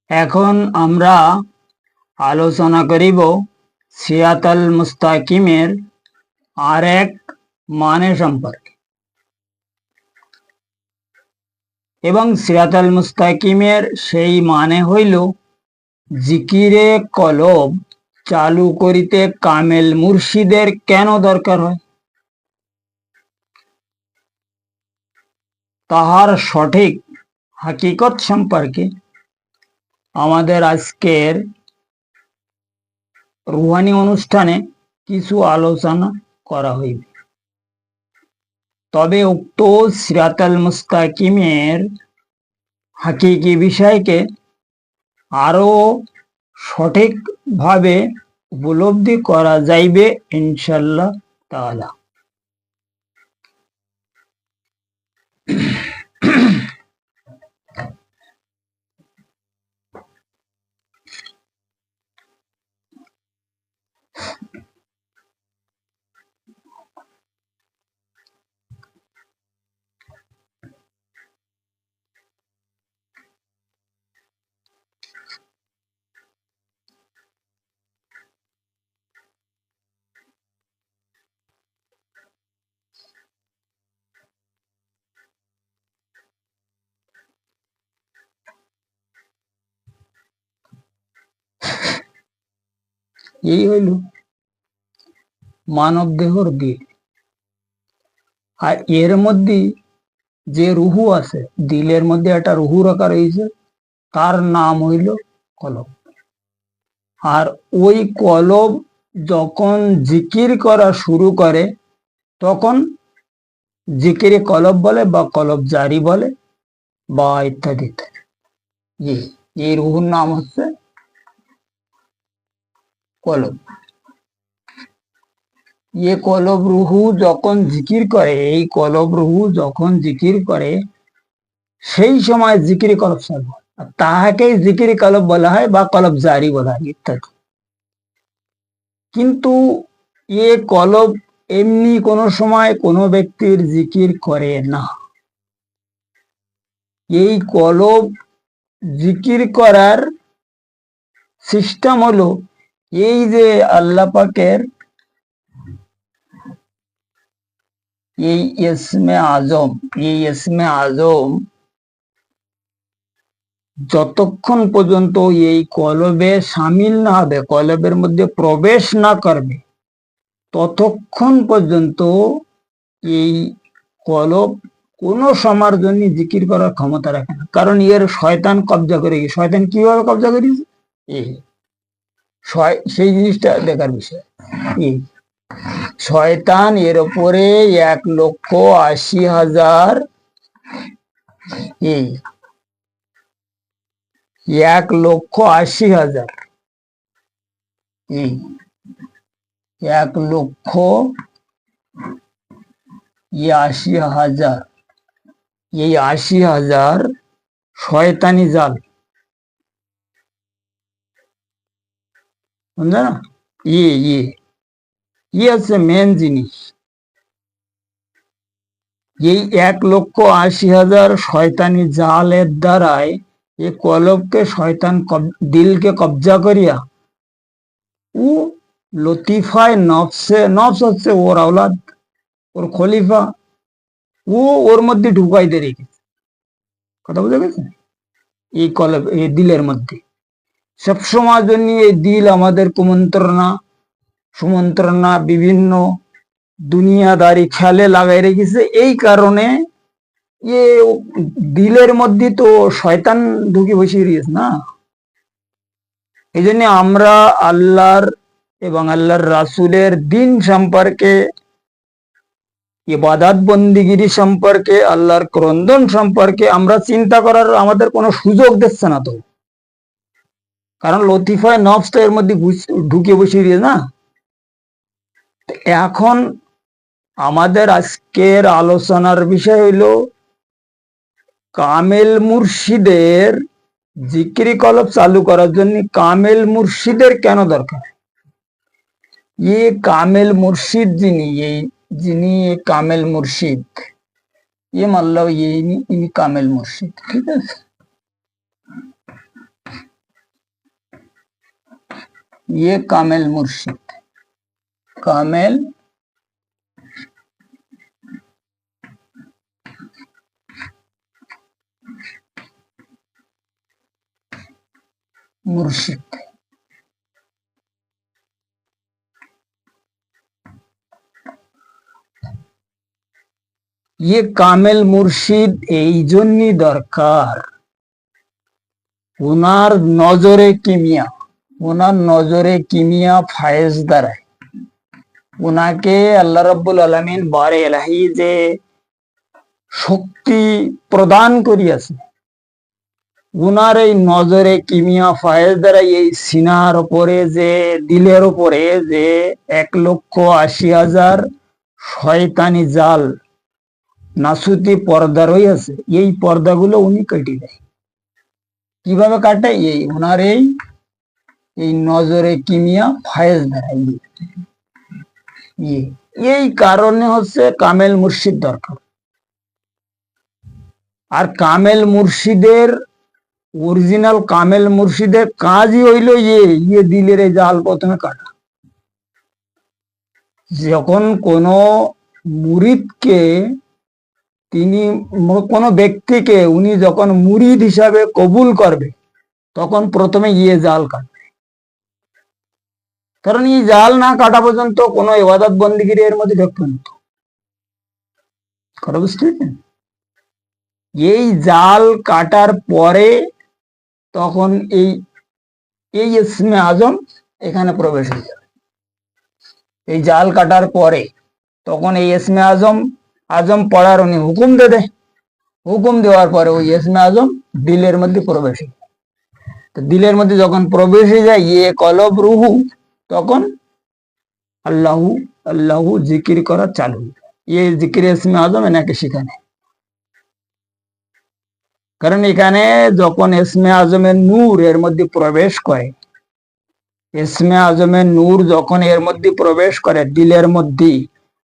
এখন আমরা আলোচনা করিব সিরাতাল মুস্তাকিমের আর এক মানে সম্পর্কে। এবং সিরাতাল মুস্তাকিমের সেই মানে হইল, জিকিরে কলব চালু করিতে কামেল মুর্শিদের কেন দরকার হয়, তাহার সঠিক হাকিকত সম্পর্কে আমাদের আজকের রুহানি অনুষ্ঠানে কিছু আলোচনা করা হইবে। তবে উক্ত সিরাতাল মুস্তাকিমের হাকিকি বিষয়কে আরো সঠিকভাবে উপলব্ধি করা যাইবে ইনশাআল্লাহ তাআলা। এই হইল মানব দেহর দিল, আর এর মধ্যে যে রুহু আছে, দিলের মধ্যে একটা রুহু রাখা রয়েছে, তার নাম হইল কলব। আর ওই কলব যখন জিকির করা শুরু করে তখন জিকিরে কলব বলে বা কলব জারি বলে বা ইত্যাদি ইত্যাদি। এই রুহুর নাম হচ্ছে কলব। কলব রুহু যখন জিকির করে, এই কলব রুহু যখন জিকির করে সেই সময় জিকিরে কলব চালু হয়, আর তাহাকেই জিকিরে কলব বলা হয় বা কলব জারি বলা হয় ইত্যাদি। কিন্তু কলব এমনি কোনো সময় কোনো ব্যক্তির জিকির করে না। এই কলব জিকির করার সিস্টেম হলো, এই যে আল্লাহ পাকের এই ইসমে আজম যতক্ষণ পর্যন্ত এই কলবে সামিল না হবে, কলবের মধ্যে প্রবেশ না করবে, ততক্ষণ পর্যন্ত এই কলব কোন সময়ের জন্য জিকির করার ক্ষমতা রাখে না। কারণ এর শয়তান কবজা করে গিয়ে, শয়তান কিভাবে কবজা করেছে সেই জিনিসটা দেখার বিষয়। শয়তান এর উপরে 1,80,000 1,80,000 1,80,000 এই 80,000 শয়তানি জাল, বুঝলে না? হচ্ছে মেন জিনিস। এই 1,80,000 শয়তানি জালের দ্বারাই এই কলবকে শয়তান দিলকে কবজা করিয়া ও লতিফায় নফস হচ্ছে ওর আওলাদ, ওর খলিফা, ওর মধ্যে ঢুকাইতে রেখেছে। কথা বুঝা গেছে? এই কলব, এই দিলের মধ্যে সবসময় জন্য এই দিল আমাদের সুমন্ত্রণা বিভিন্ন দুনিয়াদারি খেলে লাগাই রেখেছে। এই কারণে দিলের মধ্যে তো শয়তান ঢুকে বসে রয়েছে না। এই জন্য আমরা আল্লাহর এবং আল্লাহর রাসূলের দিন সম্পর্কে, ইবাদত বন্দিগিরি সম্পর্কে, আল্লাহর ক্রন্দন সম্পর্কে আমরা চিন্তা করার আমাদের কোনো সুযোগ দিচ্ছে না তো। কারণ লতিফায় নফস তো এর মধ্যে ঢুকে বসে রয়েছে না। এখন আমাদের আজকের আলোচনার বিষয় হইল, কামেল মুর্শিদের জিকিরি কলব চালু করার জন্য কামেল মুর্শিদের কেন দরকার। কামেল মুর্শিদ যিনি কামেল মুর্শিদ, মাল্লাহ ইনি কামেল মুর্শিদ। ঠিক আছে, ये कामेल मुर्शिद, कामेल मुर्शिद। ये কামেল মুর্শিদ এই জন্যই দরকার, ওনার নজরে কিমিয়া, ওনার নজরে কিমিয়া ফায়েজ দ্বারায় ওনাকে আল্লাহ রাব্বুল আলামিন বারে এলাহি যে শক্তি প্রদান করিয়াছে, উনার এই নজরে কিমিয়া ফায়েজ দ্বারা এই সিনার উপরে যে দিলের উপরে যে 1,80,000 শয়তানি জাল নাসুতি পর্দা রয়েছে, এই পর্দাগুলো উনি কেটে দেয়। কিভাবে কাটে? এই ওনার এই নজরে কিমিয়া ফায়েজ দ্বারা। এই কারণে হচ্ছে কামেল মুর্শিদ দরকার। আর কামেল মুর্শিদের অরিজিনাল কামেল মুর্শিদের কাজই হইল ইয়ে দিলের এই জাল প্রথমে কাটা। যখন কোন মুরিদকে তিনি কোনো ব্যক্তিকে উনি যখন মুরিদ হিসাবে কবুল করবে, তখন প্রথমে ইয়ে জাল কাটবে। কারণ এই জাল না কাটা পর্যন্ত কোনো ইবাদত বন্দেগীর এর মধ্যে ঢুকবে না। কথা বুঝতে পেরেছেন? এই জাল কাটার পরে তখন এই ইসমে আজম এখানে প্রবেশ হয়ে যাবে। এই জাল কাটার পরে তখন এই ইসমে আজম পড়ার উনি হুকুম দেবে। হুকুম দেওয়ার পরে ওই ইসমে আজম দিলের মধ্যে প্রবেশ হয়ে যায়। তো দিলের মধ্যে যখন প্রবেশ হয়ে যায় ইয়ে কলব রুহু, তখন আল্লাহু আল্লাহু জিকির করা চালু। ইয়ে জিকির ইসমে আজম এনাকে শিখানে। কারণ এখানে যখন ইসমে আজমের নূর এর মধ্যে প্রবেশ করে, ইসমে আজমের নূর যখন এর মধ্যে প্রবেশ করে দিলের মধ্যে,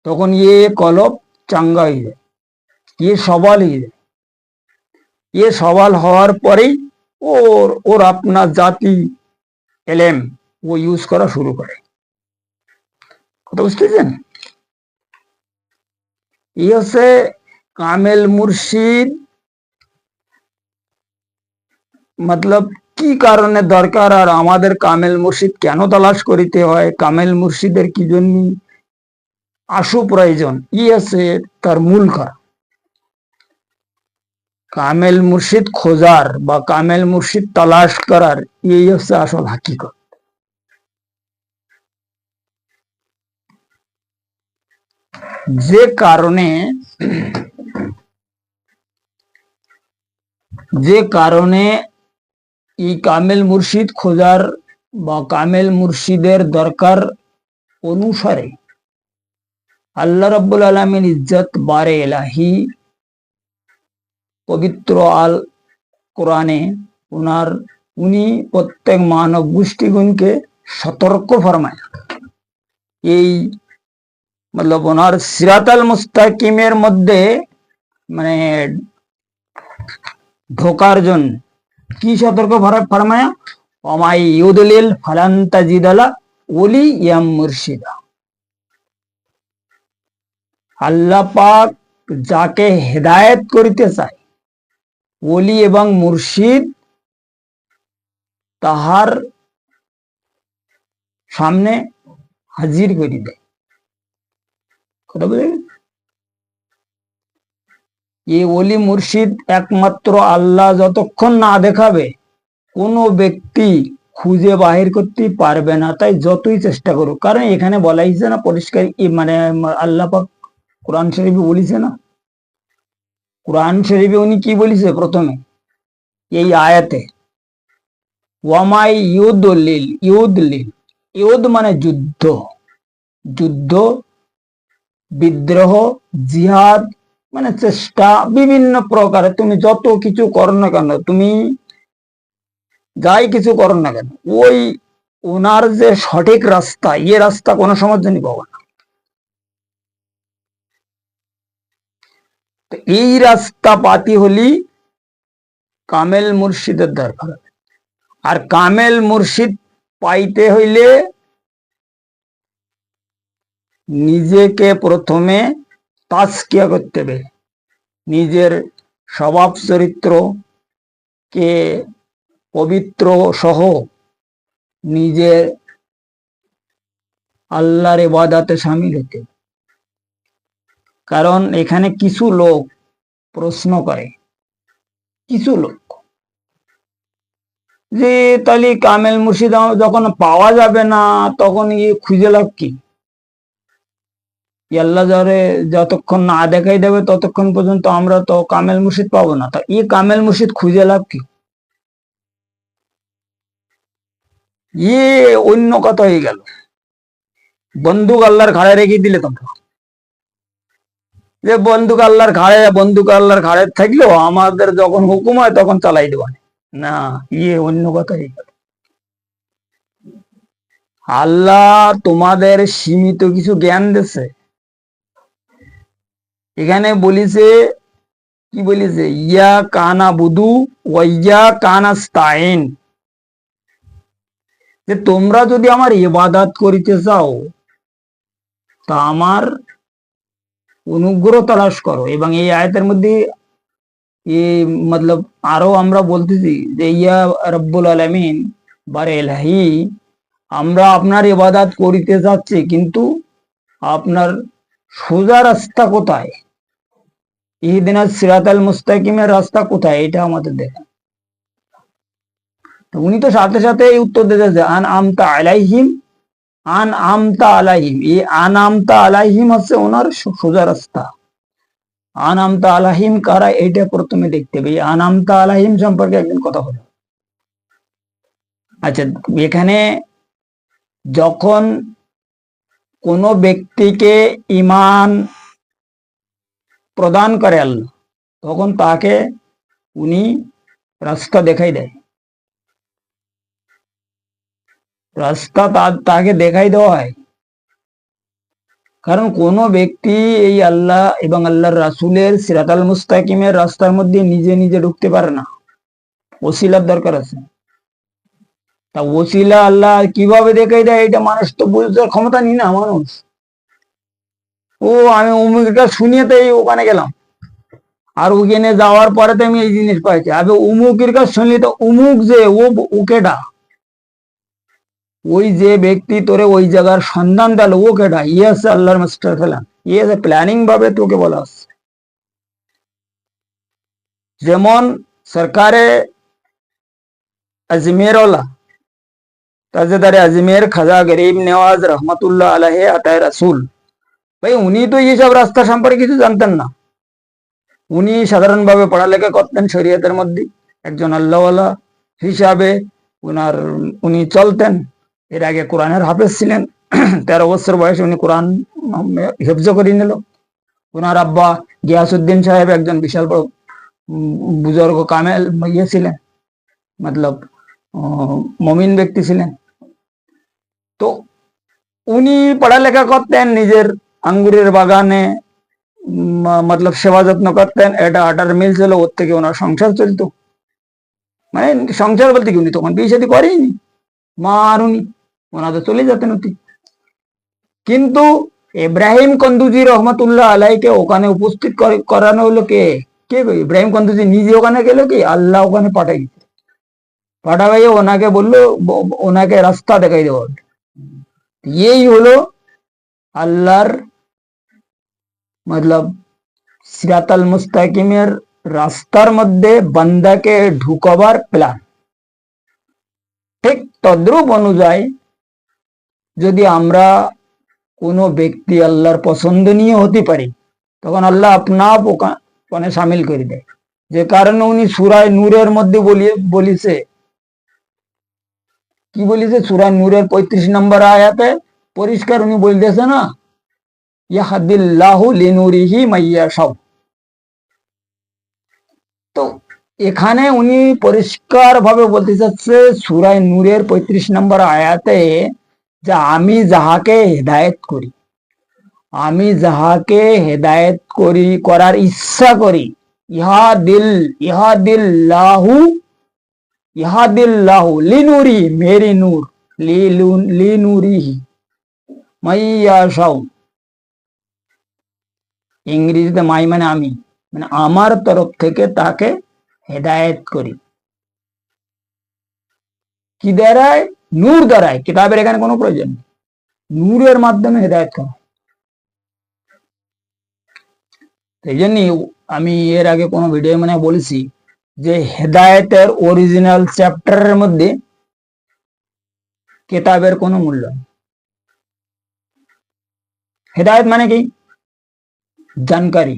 তখন ইয়ে কলব চাঙ্গা হয়ে যায়, ইয়ে সবাল হয়ে যায়। ইয়ে সবাল হওয়ার পরেই ওর আপনার জাতি এলেম ও ইউজ করা শুরু করে। কথা বুঝতেছেন? এই হচ্ছে কামেল মুর্শিদ। মতলব কি কারণে দরকার, আর আমাদের কামেল মুর্শিদ কেন তালাশ করিতে হয়, কামেল মুর্শিদের কি জন্য আশু প্রয়োজন, ই আছে তার মূল কারণ। কামেল মুর্শিদ খোঁজার বা কামেল মুর্শিদ তালাশ করার এই হচ্ছে আসল হাকিকত। যে কারণে এই কামেল মুর্শিদ খোঁজার বা কামেল মুর্শিদের দরকার অনুসারে আল্লাহ রাব্বুল আলামিন ইজ্জত বারে এলাহি পবিত্র আল কোরআনে উনি প্রত্যেক মানব গোষ্ঠীগণকে সতর্ক ফরমায়। এই মতলব ওনার সিরাতাল মুস্তাকিমের মধ্যে মানে ঢোকার জন্য কি সতর্ক ফরমায়া? ওমাই ইউদলিল ফালান তাজিদালা ওলি ইয়াম মুর্শিদা। আল্লাহ পাক যাকে হেদায়েত করিতে চায়, ওলি এবং মুর্শিদ তাহার সামনে হাজির করে দেয়। কথা বলে এই ওলি মুর্শিদ একমাত্র আল্লাহ যতক্ষণ না দেখাবে কোনো ব্যক্তি খুঁজে বাহির করতে পারবে না, তাই যতই চেষ্টা করুক। কারণ এখানে বলা হয়েছে না পরিষ্কার, মানে আল্লাহ পাক কোরআন শরীফে বলিছে না, কোরআন শরীফে উনি কি বলিছে প্রথমে এই আয়াতে? ওয়ামাই ইউদলিল, ইউদ মানে যুদ্ধ, যুদ্ধ বিদ্রোহ জিহাদ মানে চেষ্টা বিভিন্ন প্রকারে তুমি যত কিছু করো না কেন, তুমি যাই কিছু করো না কেন, ওই ওনার যে সঠিক রাস্তা, ইয়ে রাস্তা কোনো সময় জন্য পাবো না। এই রাস্তা পাতি হলি কামেল মুর্শিদের দরকার। আর কামেল মুর্শিদ পাইতে হইলে নিজেকে প্রথমে তাজকিয়া করতে হবে, নিজের স্বভাব চরিত্র কে পবিত্র সহ নিজের আল্লাহর ইবাদতে শামিল হতে। কারণ এখানে কিছু লোক প্রশ্ন করে, কিছু লোক যে তাহলে কামেল মুর্শিদ যখন পাওয়া যাবে না তখন খুঁজে লাভ কি? আল্লাহ যারে যতক্ষণ না দেখাই দেবে ততক্ষণ পর্যন্ত আমরা তো কামেল মুর্শিদ পাবো না, তা কামেল মুর্শিদ খুঁজে লাভ কি? অন্য কথা হয়ে গেল। বন্দুক আল্লাহর ঘাড়ে রেখে দিলে তোমরা, যে বন্দুক আল্লাহর ঘাড়ে থাকলেও আমাদের যখন হুকুম হয় তখন চালাই দেব না, অন্য কথা হয়ে গেল। আল্লাহ তোমাদের সীমিত কিছু জ্ঞান দিচ্ছে। এখানে বলিছে, কি বলিছে, ইয়া কানা বুধু ওয়া কানাস্তাইন, যে তোমরা যদি আমার ইবাদত করিতে চাও তা আমার অনুগ্রহ তালাশ করো। এবং এই আয়াতের মধ্যে মতলব আরো আমরা বলতেছি যে ইয়া রব্বুল আলামিন বারে এলাহি, আমরা আপনার ইবাদত করিতে যাচ্ছি, কিন্তু আপনার সোজা রাস্তা কোথায়, ইহদিনাস সিরাতাল মুস্তাকিমের রাস্তা কোথায়, এটা আমাদের দেখা। উনি তো সাথে সাথে এই উত্তর দিতেছে আন আমতা আলাইহিম, আন আমতা আলাইহিম। এই আন আমতা আলাইহিম হচ্ছে ওনার সোজা রাস্তা। আন আমতা আলাইহিম কারা, এইটা প্রথমে দেখতে হবে। আন আমতা আলাইহিম সম্পর্কে একদিন কথা হলো। আচ্ছা, এখানে যখন কোনো ব্যক্তিকে ঈমান প্রদান করে আল্লাহ, তখন তাকে উনি রাস্তা দেখাই দেয়, রাস্তা তাকে দেখাই দেওয়া হয়। কারণ কোন ব্যক্তি এই আল্লাহ এবং আল্লাহর রাসূলের সিরাতাল মুস্তাকিমের রাস্তার মধ্যে নিজে নিজে ঢুকতে পারে না, ওসিলার দরকার আছে। তা ওসিলা আল্লাহ কিভাবে দেখাই দেয়, এটা মানুষ তো বুঝতে ক্ষমতা নেই না। মানুষ আমি অমুকের কাছে শুনিয়ে তো ওখানে গেলাম, আর ওখানে যাওয়ার পরে তো আমি এই জিনিস পাইছি। আমি অমুকের কাছে শুনলি তো অমুক যে ওকেডা, ওই যে ব্যক্তি তোরে ওই জায়গার সন্ধান দিল ও কেডা, আছে আল্লাহর মাস্টার ফেলান, আছে প্ল্যানিং ভাবে তোকে বলা হচ্ছে। যেমন সরকারে আজমেরওয়ালা তাজেদারে আজমের খাজা গরিব নেওয়াজ রহমতুল্লাহ আলাইহি আতায় রাসূল, ভাই উনি তো এইসব রাস্তা সম্পর্কে কিছু জানতেন না। উনি সাধারণভাবে পড়ালেখা করতেন শরীয়তের মধ্যে, একজন আল্লাহওয়ালা হিসাবে উনি চলতেন। এর আগে কোরআনের হাফেজ ছিলেন, 13 বছর বয়সে উনি কোরআন হেফজ করে নিল। ওনার আব্বা গিয়াসউদ্দিন সাহেব একজন বিশাল বড় বুজুর্গ কামেল ছিলেন, মতলব মমিন ব্যক্তি ছিলেন। তো উনি পড়ালেখা করতেন, নিজের আঙ্গুরের বাগানে মতলব সেবা যত্ন করতেন। এটা আটার মিল ছিল, ওর থেকে ওনার সংসার চলতো। মানে সংসার বলতে কি, উনি তখন বিয়ে শাদী করেনি, মা আর উনি ওনারা চলে যেতেন অতি। কিন্তু ইব্রাহিম কন্দুজি রহমতুল্লাহ আলাইকে ওখানে উপস্থিত করানো হলো কে? ইব্রাহিম কন্দুজি নিজে ওখানে গেল, কি আল্লাহ ওখানে পাঠাই ওনাকে বললো ওনাকে রাস্তা দেখাই দেওয়া। এই হলো আল্লাহর মতলব সিরাতাল মুস্তাকিমের রাস্তার মধ্যে বান্দাকে ঢুকবার প্ল্যান। ঠিক তদ্রূপ অনুযায়ী যদি আমরা কোনো ব্যক্তি আল্লাহর পছন্দনীয় হতে পারি, তখন আল্লাহ আপনা ওখানে সামিল করে দেয়। যে কারণে উনি সূরা নূরের মধ্যে বলিছে, কি বলিছে, সূরা নূরের 35 নম্বর আয়াতে পরিষ্কার উনি বলতেছে না, ইয়াহদিল্লাহু লিনুরিহি মাইয়াশা। তো এখানে উনি পরিষ্কার ভাবে বলতে চাচ্ছে সূরা নূরের 35 নম্বর আয়াতে, যে আমি যাহাকে হেদায়েত করি, আমি যাহাকে হেদায়েত করি, করার ইচ্ছা করি, ইহাদিল্লাহু লিনুরি, মেরি নূর লিনুরিহি মাইয়াশাউ। ইংরেজিতে মাই মানে আমি, মানে আমার তরফ থেকে তাকে হেদায়েত করি। কি দ্বারায়? নূর দ্বারায়। কিতাবের এখানে কোনো প্রয়োজন নেই, নূরের মাধ্যমে হেদায়েত করা। এই জন্যই আমি এর আগে কোনো ভিডিও মানে বলেছি যে হেদায়েতের অরিজিনাল চ্যাপ্টারের মধ্যে কিতাবের কোনো মূল্য নেই। হেদায়েত মানে কি? জানকারি।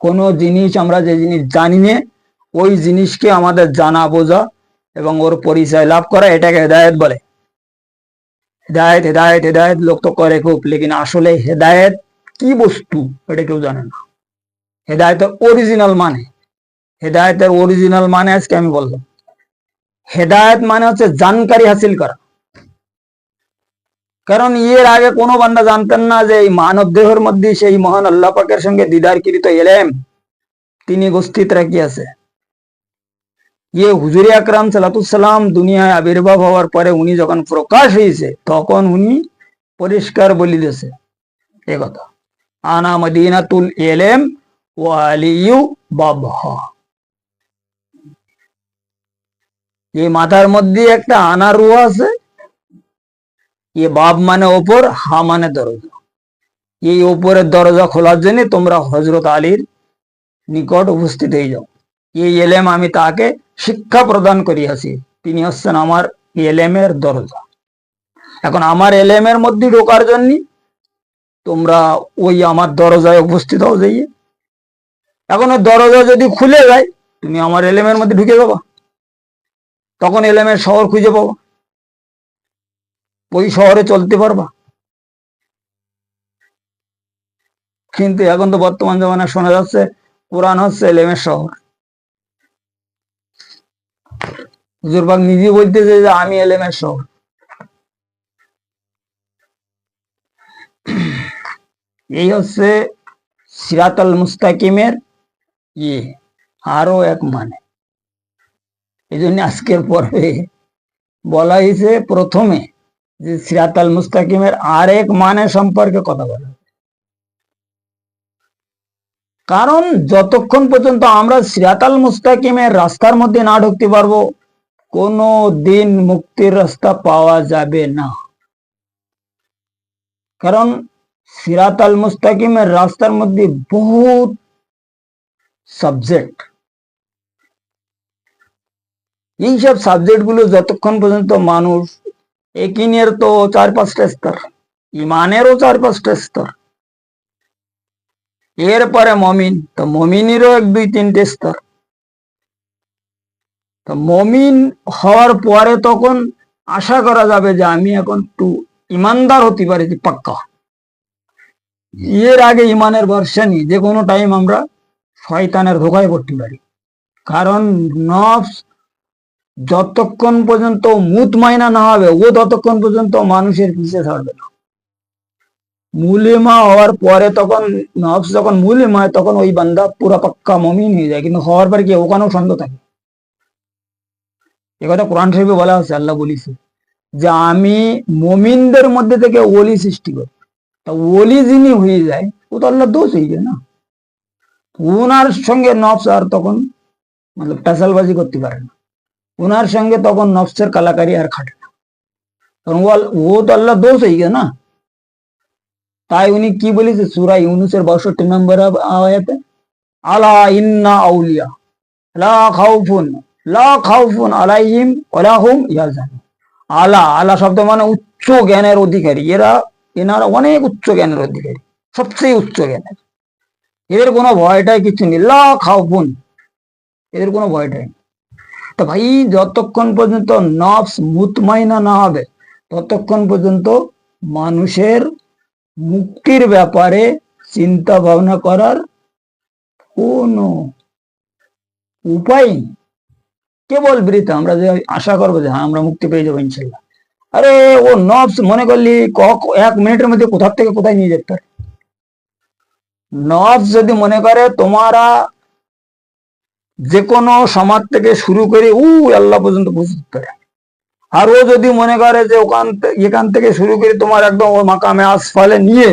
কোন জিনিস আমরা যে জিনিস জানি না, ওই জিনিসকে আমাদের জানা বোঝা এবং ওর পরিচয় লাভ করা, এটাকে হেদায়েত বলে। হেদায়েত হেদায়েত হেদায়েত লোক তো করে খুব, লেকিন আসলে হেদায়েত কি বস্তু এটা কেউ জানে না। হেদায়েতের অরিজিনাল মানে, হেদায়েতের অরিজিনাল মানে আজকে আমি বললাম। হেদায়েত মানে হচ্ছে জানকারি হাসিল করা। কারণ এর আগে কোনো বান্দা জানতেন না যে এই মানব দেহের মধ্যে সেই মহান আল্লাহ পাকের সঙ্গে দিদারকৃত এলেম তিনি উপস্থিত রাখিয়াছে। হুজুরে আকরাম সালাতুসাল্লাম দুনিয়ায় আবির্ভাব হওয়ার পরে উনি যখন প্রকাশ হয়েছে তখন উনি পরিষ্কার বলিতেছে এ কথা, আনা মদিনাতুল ইলম ওয়া আলিয়ু বাবহা। এই মাথার মধ্যে একটা আনা রুহ আছে, বাব মানে ওপর, হা মানে দরজা। এই ওপরের দরজা খোলার জন্য তোমরা হযরত আলীর নিকট উপস্থিত হয়ে যাও। এই এলেম আমি তাকে শিক্ষা প্রদান করিয়াছি, তিনি হচ্ছেন আমার এলেমের দরজা। এখন আমার এলেমের মধ্যে ঢোকার জন্য তোমরা ওই আমার দরজায় উপস্থিত হও যাইয়ে। এখন ওই দরজা যদি খুলে যায় তুমি আমার এলেমের মধ্যে ঢুকে যাবা, তখন এলেমের শহর খুঁজে পাবা, ওই শহরে চলতে পারবা। কিন্তু এখন তো বর্তমান জমানায় শোনা যাচ্ছে কোরআন হচ্ছে এলেমের শহর। হুজুর পাক নিজে বলতেছে যে আমি এলেমের শহর। এই হচ্ছে সিরাতাল মুস্তাকিমের আরো এক মানে। এই জন্য আজকের পর্বে বলা হয়েছে প্রথমে যে সিরাতাল মুস্তাকিমের আরেক মানে সম্পর্কে কথা বলা, কারণ যতক্ষণ পর্যন্ত আমরা সিরাতাল মুস্তাকিমের রাস্তার মধ্যে না ঢুকতে পারবো কোনো দিন মুক্তির রাস্তা পাওয়া যাবে না। কারণ সিরাতাল মুস্তাকিমের রাস্তার মধ্যে বহুত সাবজেক্ট, এইসব সাবজেক্ট গুলো যতক্ষণ পর্যন্ত মানুষ, একিনের তো 4-5টা স্তর, ইমানেরও 4-5টা স্তর, এরপরে মমিন, তো মমিনেরও 1-2-3টে স্তর। তো মমিন হওয়ার পরে তখন আশা করা যাবে যে আমি এখন একটু ইমানদার হতে পারি পাক্কা। এর আগে ইমানের ভরসা নেই, যে কোনো টাইম আমরা শয়তানের ধোকায় পড়তে পারি। কারণ নফস যতক্ষণ পর্যন্ত মুতমাইনা না হবে ও ততক্ষণ পর্যন্ত মানুষের পিছে ছাড়বে না। মুলিমা হওয়ার পরে তখন নফস যখন মুলিমা হয় তখন ওই বান্দা পুরা পাক্কা মমিন হয়ে যায়, কিন্তু হওয়ার পরে কি ওখানেও সন্দেহ থাকে। একথা কোরআন শরীফে বলা আছে, আল্লাহ বলিছে যে আমি মমিনদের মধ্যে থেকে ওলি সৃষ্টি করি। তা ওলি যিনি হয়ে যায় ও তো আল্লাহ দোষ হয়ে যায় না, ওনার সঙ্গে নফস আর তখন মানে পেশালবাজি করতে পারে না, ওনার সঙ্গে তখন নফসের কালাকারি আর খাটে না, কারণ ও তো আল্লাহ দোষ হয়ে গেছে না। তাই উনি কি বলেছে সূরা ইউনূসের 62 নম্বর আয়াতে, আলা ইন্না আউলিয়া লা খাউফুন আলাইহিম ওয়ালা হুম ইয়াহজানুন। আলা, আলা শব্দ মানে উচ্চ জ্ঞানের অধিকারী, এনারা অনেক উচ্চ জ্ঞানের অধিকারী, সবচেয়ে উচ্চ জ্ঞানের, এদের কোনো ভয়টাই কিছু নেই। লা খাউফুন, এদের কোনো ভয়টাই নেই। তো ভাই যতক্ষণ পর্যন্ত নফস মুতমাইনা না হবে ততক্ষণ পর্যন্ত মানুষের মুক্তির ব্যাপারে চিন্তা ভাবনা করার কোনো উপায় নেই। কেবল বৃথা আমরা যে আশা করবো যে হ্যাঁ আমরা মুক্তি পেয়ে যাবো ইনশাল্লাহ, আরে ও নফস মনে করলি 1 মিনিটের মধ্যে কোথা থেকে কোথায় নিয়ে যেতে পারে। নফস যদি মনে করে তোমারা যে কোনো সমাজ থেকে শুরু করে আল্লাহ পর্যন্ত পৌঁছতে পারে, আর ও যদি মনে করে যে এখান থেকে শুরু করে তোমার একদম ও মাকামে আসফালে নিয়ে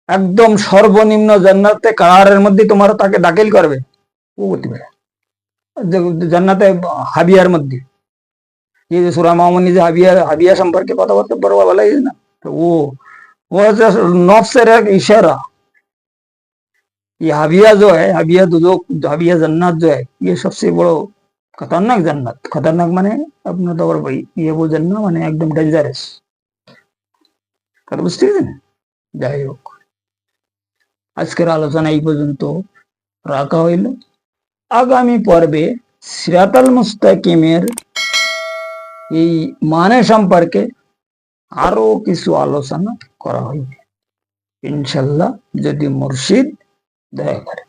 একদম সর্বনিম্ন জান্নাতে কারারের মধ্যে তোমার তাকে দাখিল করবে, ও করতে পারে। জান্নাতে হাবিয়ার মধ্যে ये जो सूरा मामूनी जो हाबिया हाबिया संपर्क কথাবার্তা বড় वाला है ना, तो वो नफ्स से एक इशारा। ये हाबिया जो है, हाबिया जो हाबिया जन्नत जो है, ये सबसे बड़ो खतरनाक जन्नत। खतरनाक माने अपना तो और भाई ये वो जन्नत माने एकदम डेंजरस। বুঝতে পেরেছেন? যাই হোক, আজকের আলোচনা এই পর্যন্ত রাখা হইল। আগামী পর্বে সিরাতাল মুস্তাকিমের এই মানে সম্পর্কে আরো কিছু আলোচনা করা হইবে ইনশাল্লাহ, যদি মুর্শিদ দয়া করে।